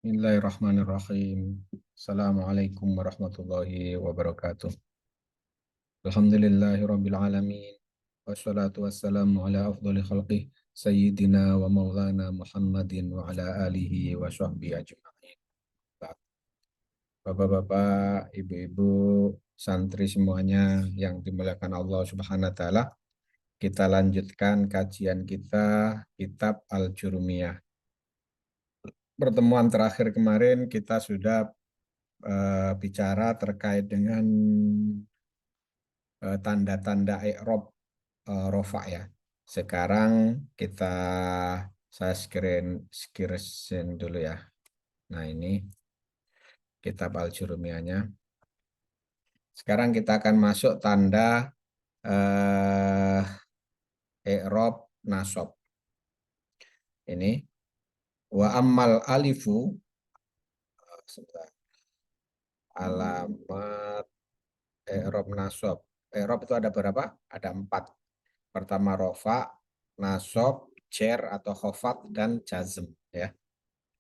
Bismillahirrahmanirrahim. Assalamualaikum warahmatullahi wabarakatuh. Alhamdulillahirabbil alamin. Wassalatu wassalamu ala afdhali khalqih sayyidina wa maulana Muhammadin wa ala alihi wa sahbihi ajma'in. Bapak-bapak, ibu-ibu, santri semuanya yang dimuliakan Allah Subhanahu wa taala, kita lanjutkan kajian kita kitab Al-Jurumiyah. Pertemuan terakhir kemarin kita sudah bicara terkait dengan tanda-tanda i'rab rofa ya. Sekarang kita saya screen dulu ya. Nah, ini kitab Al-Jurumiyahnya. Sekarang kita akan masuk tanda i'rab nasab. Ini wa ammal alifu alamat i'rab nasab. I'rab itu ada berapa? Ada 4. Pertama rofa, nasab, jar atau khofat, dan jazm ya.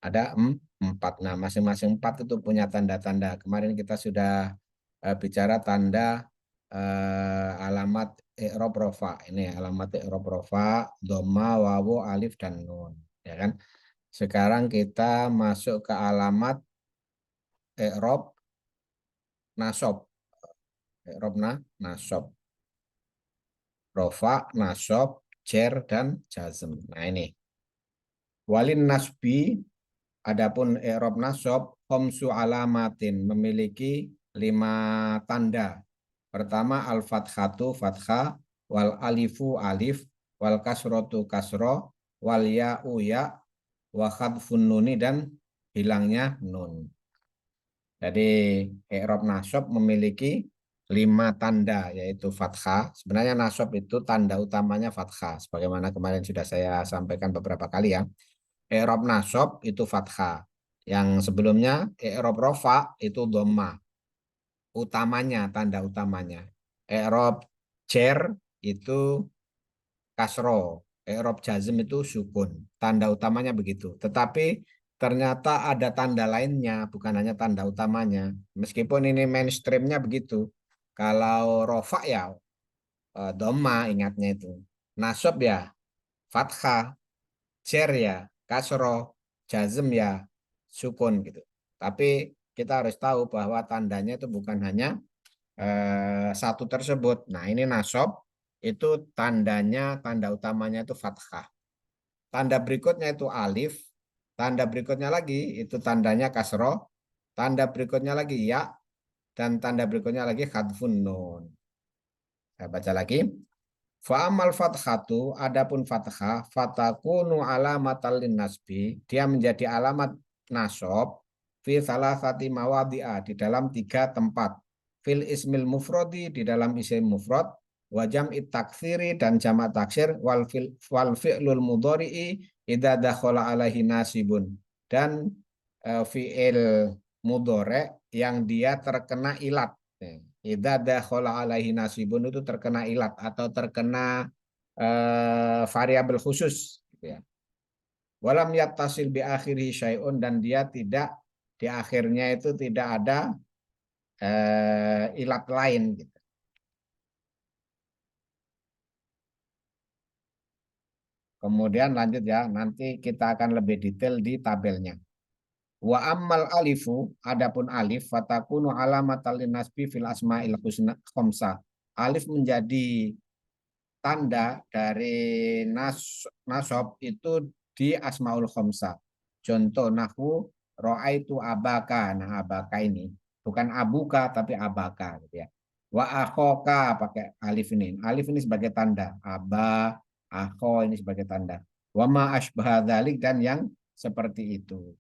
Ada 4. Nah, masing-masing 4 itu punya tanda-tanda. Kemarin kita sudah bicara tanda alamat i'rab rofa. Ini alamat i'rab rofa, dhamma, wawu, alif, dan nun. Ya kan? Sekarang kita masuk ke alamat i'rab nasab. I'rab nasab. Rofa, nasab, jar, dan jazm. Nah, ini. Walin nasbi, adapun i'rab nasab, khamsu alamatin, memiliki 5 tanda. Pertama al-fathatu fathah, wal alifu alif, wal kasrotu kasro, wal ya'u ya, wa khadfun nuni, dan hilangnya nun. Jadi i'rab nasab memiliki 5 tanda, yaitu fathah. Sebenarnya nasab itu tanda utamanya fathah, sebagaimana kemarin sudah saya sampaikan beberapa kali ya. I'rab nasab itu fathah. Yang sebelumnya i'rab rofa itu dhamma. Utamanya, tanda utamanya. I'rab jar itu kasro. I'rab jazm itu sukun. Tanda utamanya begitu. Tetapi ternyata ada tanda lainnya, bukan hanya tanda utamanya. Meskipun ini mainstreamnya begitu. Kalau rofa ya dhamma, ingatnya itu. Nasab ya fathah, jar ya kasro, jazm ya sukun gitu. Tapi kita harus tahu bahwa tandanya itu bukan hanya satu tersebut. Nah, ini nasab itu tandanya, tanda utamanya itu fathah. Tanda berikutnya itu alif, tanda berikutnya lagi itu tandanya kasro, tanda berikutnya lagi ya, dan tanda berikutnya lagi khadfun nun. Saya baca lagi. Fa'amal fathatu, adapun fathah, fatakunu alamatal nasbi, dia menjadi alamat nasab fi salasati mawadi'a, di dalam 3 tempat. Fil ismil mufrodi, di dalam isim mufrad, wa jam'it taksiri, dan jamak taksir, wal fi'lul mudhari'i idza dakhala alaihi nasibun, dan fi'il mudhari yang dia terkena ilat. Idza dakhala alaihi nasibun itu terkena ilat atau terkena variabel khusus gitu ya. Walam yattasil bi akhirih syai'un, dan dia tidak, di akhirnya itu tidak ada ilat lain gitu. Kemudian lanjut ya, nanti kita akan lebih detail di tabelnya. Wa ammal alifu, adapun alif, fatakunu alamatal nasbi fil asma'il husna khamsa. Alif menjadi tanda dari nasab itu di asmaul khamsa. Contoh nahwu ro'aitu abaka. Nah, abaka ini bukan abuka tapi abaka gitu ya. Wa akhoka, pakai alif ini. Alif ini sebagai tanda. Aba, akho ini sebagai tanda. Wa ma asbah dzalik, dan yang seperti itu.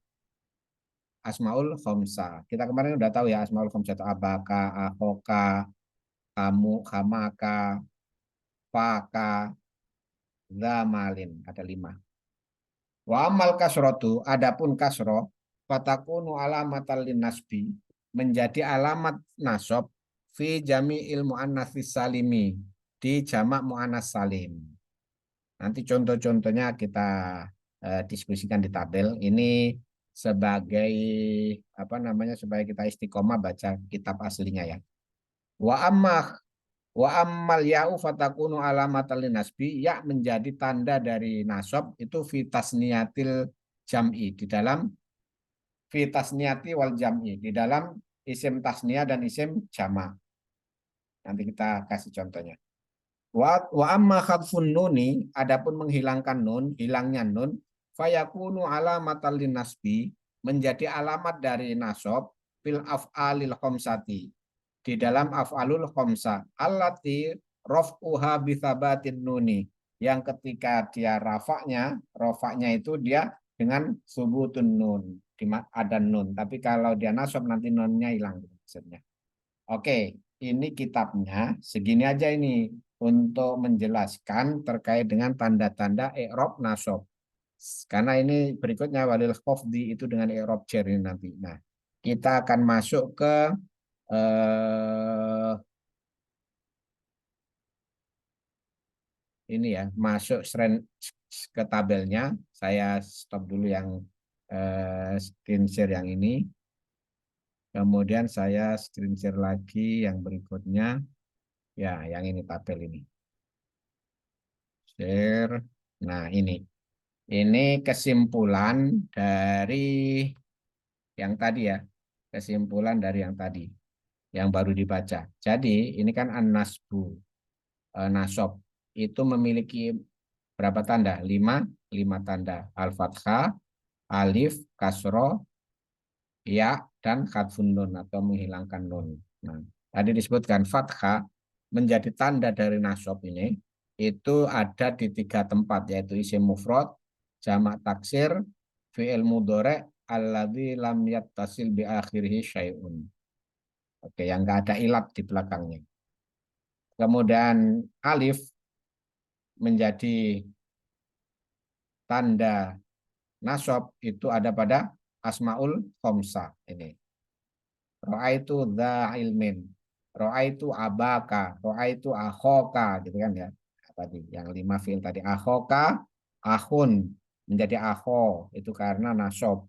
Asmaul khamsa. Kita kemarin udah tahu ya asmaul khamsa itu abaka, akhoka, kamu, kamaka, faka, zamalin, ada 5. Wa amal kasrotu, adapun kasro, fatakunu alamatal nasbi, menjadi alamat nasab fi jami'il muannatsis salimi, di jamak muannas salim. Nanti contoh-contohnya kita diskusikan di tabel. Ini sebagai apa namanya supaya kita istiqomah baca kitab aslinya ya. Wa ammah wa ammal ya'u fatakunu alamatan linasbi, ya menjadi tanda dari nasab itu fitasniyatil jam'i, di dalam fitasniyati wal jam'i, di dalam isim tasniyah dan isim jama'. Nanti kita kasih contohnya. Wa amma khadfun nuni, adapun menghilangkan nun, hilangnya nun, fayakunu alamatal linasbi, menjadi alamat dari nasab fil af'alil khamsati, di dalam af'alul khamsah allati raf'uha bithabatin nuni, yang ketika dia rafa'nya itu dia dengan subutun nun, ada nun, tapi kalau dia nasab nanti nunnya hilang maksudnya. Oke, ini kitabnya segini aja ini untuk menjelaskan terkait dengan tanda-tanda i'rab nasab. Karena ini berikutnya walil khafdi itu dengan i'rab jar ini nanti. Nah, kita akan masuk ke eh, ini ya, masuk ke tabelnya. Saya stop dulu yang screen share yang ini. Kemudian saya screen share lagi yang berikutnya. Ya, yang ini tabel ini. Share. Nah, ini. Ini kesimpulan dari yang tadi ya. Kesimpulan dari yang tadi. Yang baru dibaca. Jadi, ini kan an-nasbu. Nasab. Itu memiliki berapa tanda? 5 tanda. Al-Fathah, Alif, Kasro, Ya, dan Khatfun Nun atau menghilangkan Nun. Nah, tadi disebutkan Fathah menjadi tanda dari nasab ini. Itu ada di 3 tempat, yaitu isim mufrad, jamak taksir, fi'il mudhari' alladzi lam yattasil bi akhirih syai'un. Oke, yang enggak ada ilat di belakangnya. Kemudian alif menjadi tanda nasab itu ada pada asmaul khamsah ini. Ro'aitu dha ilmin, ro'aitu abaka, ro'aitu akhoka, gitu kan ya. Tadi yang 5 fiil tadi, akhoka, akhun menjadi akho itu karena nasab.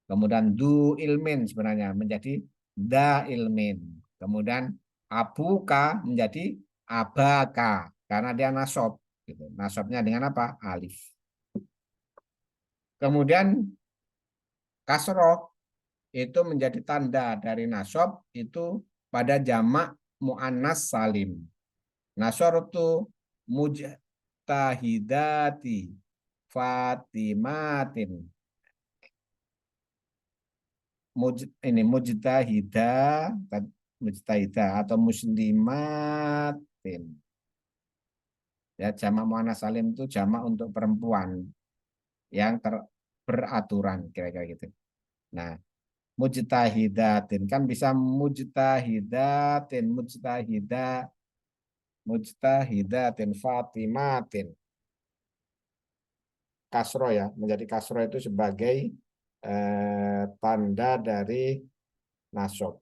Kemudian du ilmin sebenarnya menjadi da ilmin. Kemudian abuka menjadi abaka karena dia nasab. Gitu. Nasabnya dengan apa? Alif. Kemudian kasroh itu menjadi tanda dari nasab itu pada jamak muannas salim. Nasartu mujtahidati Fatimatin. Ini mujtahidah atau muslimatin. Ya, jamak muannas salim itu jamak untuk perempuan yang beraturan kira-kira gitu. Nah, mujtahidatin kan bisa mujtahidatin Fatimatin. Kasro ya, menjadi kasro itu sebagai tanda dari nasab.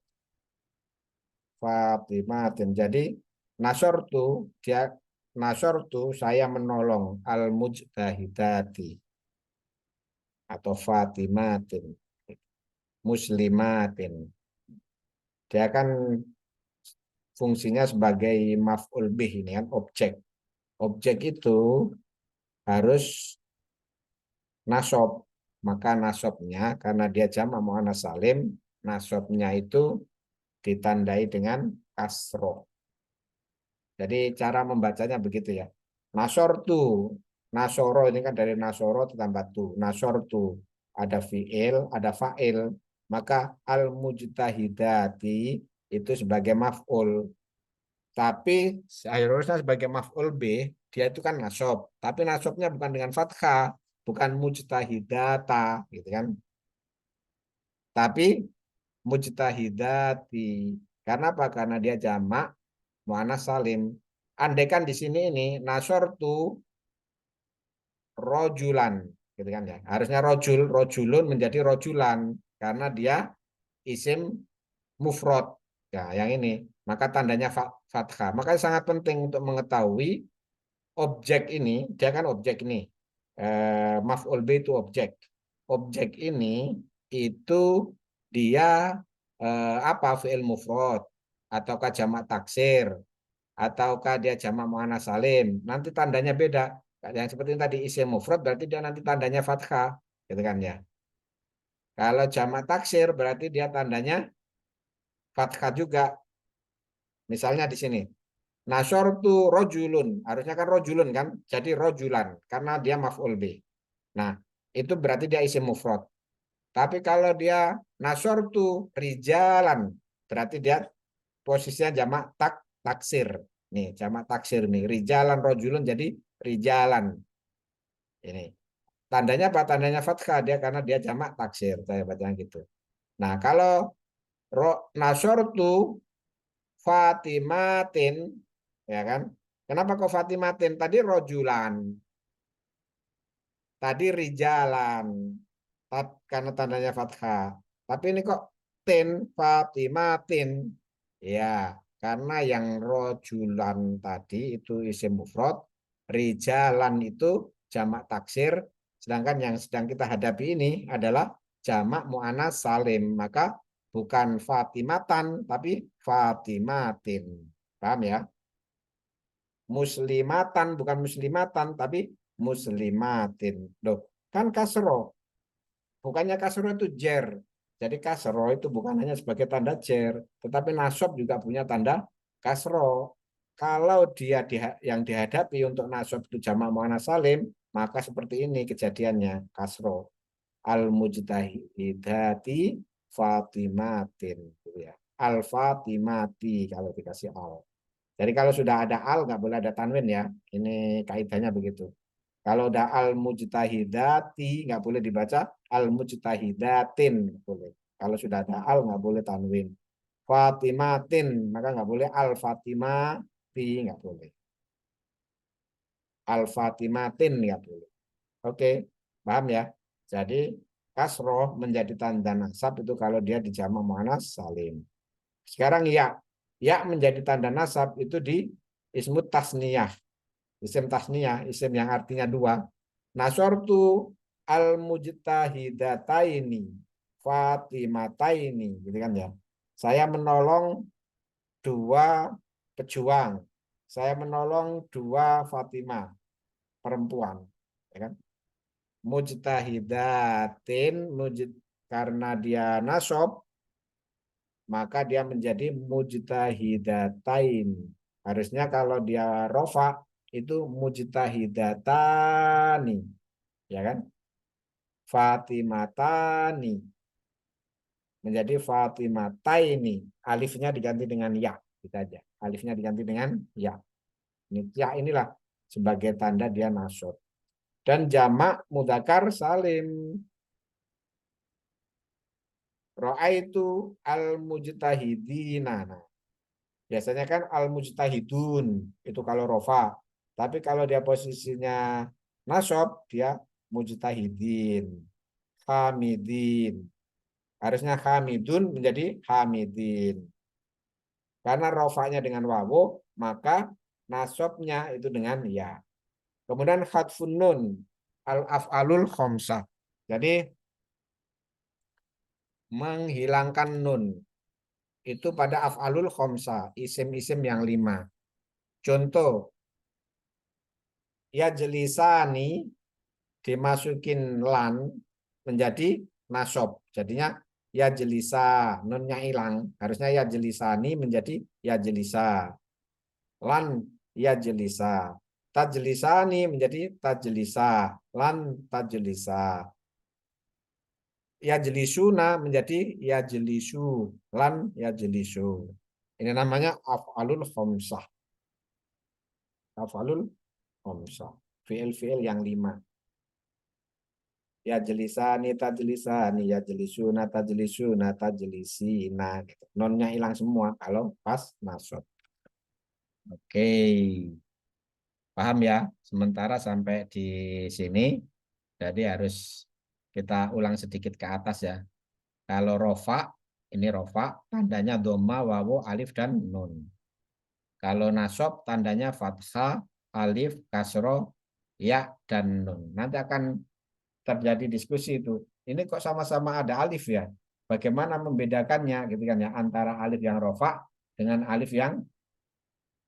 Fatimatin. Jadi nasortu saya menolong al mujtahidati atau Fatimatin, muslimatin. Dia kan fungsinya sebagai maf'ul bih, ini kan objek. Objek itu harus nasab. Maka nasabnya karena dia jamak muannats salim, nasabnya itu ditandai dengan kasro. Jadi cara membacanya begitu ya. Nasortu, nasoro ini kan dari nasoro ditambah tu. Nasortu ada fiil, ada fa'il. Maka al mujtahidati itu sebagai maf'ul. Tapi harusnya sebagai maf'ul B, dia itu kan nasab. Tapi nasabnya bukan dengan fathah, bukan mujtahidata, gitu kan. Tapi mujtahidati. Karena apa? Karena dia jamak muannats salim. Andai kan di sini ini nasortu rojulan, gitu kan ya. Harusnya rojulun menjadi rojulan karena dia isim mufrad. Ya, yang ini. Maka tandanya fathah. Maka sangat penting untuk mengetahui objek ini, dia kan objek ini. Maf'ul B itu objek. Objek ini itu dia apa fi'il mufrad ataukah jamak taksir ataukah dia jamak muannats salim. Nanti tandanya beda. Yang seperti ini tadi isim mufrad berarti dia nanti tandanya fathah, gitu kan ya. Kalau jamak taksir berarti dia tandanya fathah juga. Misalnya di sini. Nasyartu rojulun. Harusnya kan rojulun kan. Jadi rojulan. Karena dia maf'ul bih. Nah, itu berarti dia isim mufrad. Tapi kalau dia nasyartu rijalan. Berarti dia posisinya jamak taksir. Nih, jamak taksir nih. Rijalan rojulun jadi rijalan. Ini. Tandanya apa? Tandanya fathah dia karena dia jamak taksir. Saya bacanya gitu. Nah, kalau nasyartu Fatimatin, ya kan? Kenapa kok Fatimatin? Tadi rojulan, tadi rijalan, karena tandanya fathah. Tapi ini kok tin Fatimatin, ya karena yang rojulan tadi itu isim mufrad, rijalan itu jamak taksir, sedangkan yang sedang kita hadapi ini adalah jamak muannats salim, maka bukan Fatimatan tapi Fatimatin. Paham ya? Muslimatan bukan muslimatan tapi muslimatin. Loh, kan kasro. Bukannya kasro itu jer. Jadi kasro itu bukan hanya sebagai tanda jer, tetapi nasab juga punya tanda kasro. Kalau dia yang dihadapi untuk nasab itu jamak muannats salim, maka seperti ini kejadiannya kasro. Al mujtahidati Fatimatin, gitu ya. Al Fatimati kalau dikasih al. Jadi kalau sudah ada al nggak boleh ada tanwin ya. Ini kaidahnya begitu. Kalau udah al mujtahidati nggak boleh dibaca al mujtahidatin, nggak boleh. Kalau sudah ada al nggak boleh tanwin. Fatimatin maka nggak boleh al fatimati, nggak boleh. Al fatimatin nggak boleh. Oke, paham ya? Jadi kasroh menjadi tanda nasab itu kalau dia dijamak muannats salim. Sekarang ya, ya menjadi tanda nasab itu di ismut tasniyah. Isim tasniyah, isim yang artinya dua. Nasortu al mujtahidataini Fatimataini, gitu kan ya. Saya menolong dua pejuang. Saya menolong dua Fatimah, perempuan, ya kan? Mujtahidatin, karena dia nasob, maka dia menjadi mujtahidatain. Harusnya kalau dia rofa itu mujtahidatani, ya kan? Fatimatani menjadi Fatimataini. Alifnya diganti dengan ya, kita aja. Alifnya diganti dengan ya. Ini ya inilah sebagai tanda dia nasab. Dan jamak mudzakkar salim. Ra'aitu al-mujtahidina. Nah, biasanya kan al-mujtahidun itu kalau rofa. Tapi kalau dia posisinya nasab, dia mujtahidin, hamidin. Harusnya hamidun menjadi hamidin. Karena rofanya dengan wawu, maka nasabnya itu dengan ya. Kemudian khatfun nun al-af'alul khomsah. Jadi menghilangkan nun itu pada af'alul khomsah, isim-isim yang 5. Contoh, ya jelisani dimasukin lan menjadi nasob. Jadinya ya jelisa, nunnya hilang. Harusnya ya jelisani menjadi ya jelisa. Lan ya jelisa. Tajlisani menjadi tajlisa. Lan tajlisa. Ya jelisuna menjadi ya jelisu. Lan ya jelisu. Ini namanya af'alul khomsah. Af'alul khomsah. Fi'il-fi'il yang 5. Ya jelisani tajlisani ya jelisuna tajlisuna tajlisina gitu. Nonnya hilang semua kalau pas nasab. Oke, paham ya? Sementara sampai di sini jadi harus kita ulang sedikit ke atas ya. Kalau rofa, ini rofa, tandanya doma, wawu, alif, dan nun. Kalau nasab, tandanya fathah, alif, kasro, ya, dan nun. Nanti akan terjadi diskusi itu. Ini kok sama-sama ada alif ya? Bagaimana membedakannya gitu kan ya antara alif yang rofa dengan alif yang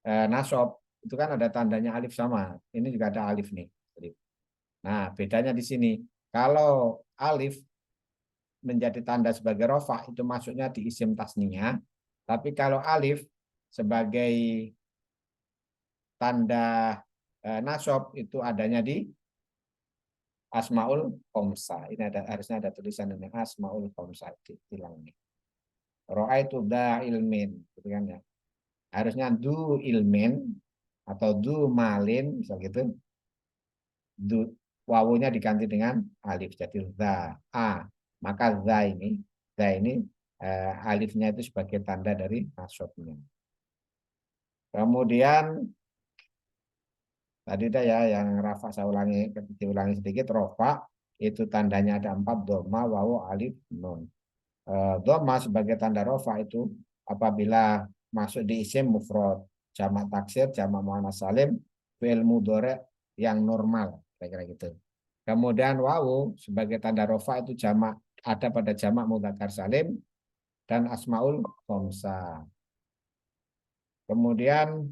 nasob. Itu kan ada tandanya alif sama. Ini juga ada alif nih. Nah, bedanya di sini. Kalau alif menjadi tanda sebagai rofa itu masuknya di isim tasniah. Tapi kalau alif sebagai tanda nasob itu adanya di Asmaul Khomsa. Ini harusnya ada tulisan ini Asmaul Khomsa. Hilang nih. Ro'a itu da ilmin, gitu kan ya. Harusnya du ilmin atau du malin, misal gitu. Du, wawunya diganti dengan alif jadi za a. Maka za ini alifnya itu sebagai tanda dari nasabnya. Kemudian tadi dah ya yang rafa saya diulangi sedikit rofa itu tandanya ada 4 doma wawu alif nun. Doma sebagai tanda rofa itu apabila masuk di isim mufrad, jamak taksir, jamak muannas salim, fi'il mudhari yang normal, kira-kira gitu. Kemudian wawu sebagai tanda rofa itu jamak ada pada jamak mudzakkar salim dan asmaul khamsah. Kemudian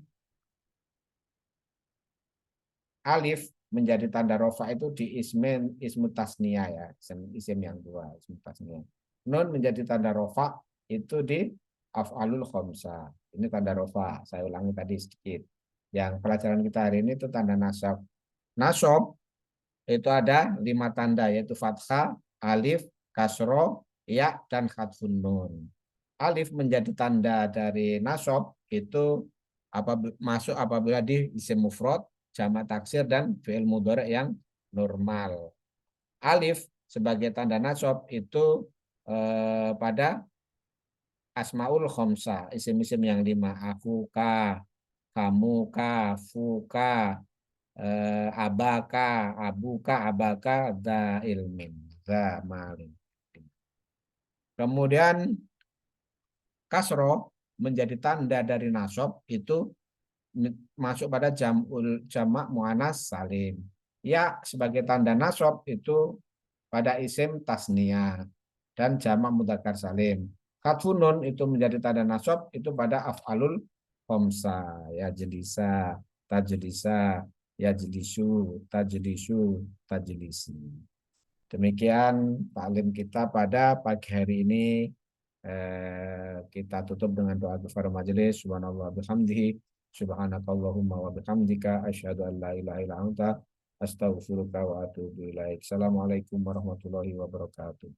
alif menjadi tanda rofa itu di ismu tasniyah ya, isim yang dua, ismu tasniyah. Nun menjadi tanda rofa itu di af'alul khamsah. Ini tanda rofa. Saya ulangi tadi sedikit. Yang pelajaran kita hari ini itu tanda nasab. Nasab itu ada 5 tanda yaitu fathah, alif, kasro, ya, dan khatfun nun. Alif menjadi tanda dari nasab itu masuk apabila di isim mufrad, jamak taksir dan fi'il mudhari yang normal. Alif sebagai tanda nasab itu pada asmaul khomsa, isim-isim yang 5, akuka, kamuka, fuka, abaka, abuka, abaka, da ilmin, da malin. Kemudian kasro menjadi tanda dari nasab itu masuk pada jamak muannas salim. Ya sebagai tanda nasab itu pada isim tasniyah dan jamak mudzakkar salim. Khatfunun itu menjadi tanda nasab itu pada af'alul khamsa, ya jelisa, tajlisa, ya jelisu, tajlisu, tajlisi. Demikian taklim kita pada pagi hari ini. Kita tutup dengan doa kepada majelis. Subhanallah bihamdihi. Subhanakallahumma wa bihamdika. Asyhadu an la ilaha illa anta. Astaghfiruka wa atubu ilaik. Assalamualaikum warahmatullahi wabarakatuh.